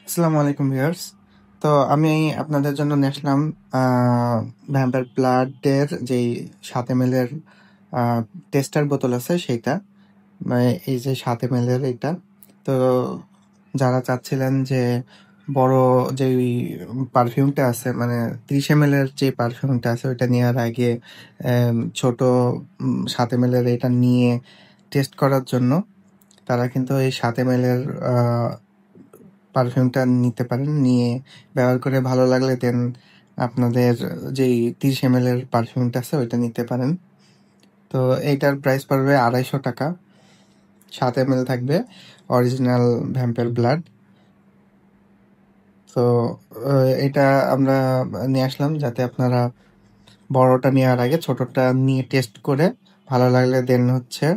আসসালামু আলাইকুম ভিউয়ার্স। তো আমি আপনাদের জন্য নিয়ে আসলাম ভ্যাম্পায়ার ব্লাডের যেই 7 ml এর টেস্টার বোতল আছে সেইটা। মানে এই যে 7 ml এর এইটা। তো যারা চাচ্ছিলেন যে বড় যেই পারফিউমটা আছে মানে 30 ml এর যে পারফিউমটা আছে ওইটা নেওয়ার আগে ছোট 7 ml এর এটা নিয়ে টেস্ট করার জন্য তারা কিন্তু এই 7 ml এর পারফিউমটা নিতে পারেন। নিয়ে ব্যবহার করে ভালো লাগলে দেন আপনাদের যেই 30 ml এর পারফিউমটা আছে ওইটা নিতে পারেন। তো এইটার প্রাইস পড়বে ৳250। 7 ml থাকবে অরিজিনাল ভ্যাম্পায়ার ব্লাড। তো এটা আমরা নিয়ে আসলাম যাতে আপনারা বড়টা নেওয়ার আগে ছোটটা নিয়ে টেস্ট করে ভালো লাগলে দেন হচ্ছে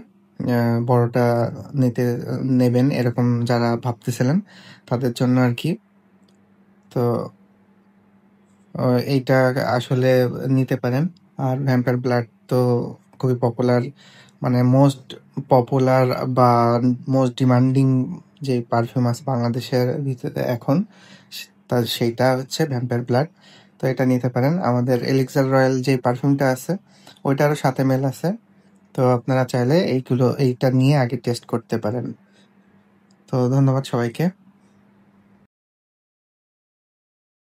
বড়টা নেবেন, এরকম যারা ভাবতেছিলেন তাদের জন্য আর কি। তো এইটা আসলে নিতে পারেন। আর ভ্যাম্পায়ার ব্লাড তো খুবই পপুলার, মানে মোস্ট পপুলার বা মোস্ট ডিমান্ডিং যে পারফিউম আছে বাংলাদেশের ভিতরে এখন, সেইটা হচ্ছে ভ্যাম্পায়ার ব্লাড। তো এটা নিতে পারেন। আমাদের এলিক্সার রয়্যাল যে পারফিউমটা আছে ওইটারও 7 ml আছে। তো আপনারা চাইলে এইটা নিয়ে আগে টেস্ট করতে পারেন। তো ধন্যবাদ সবাইকে।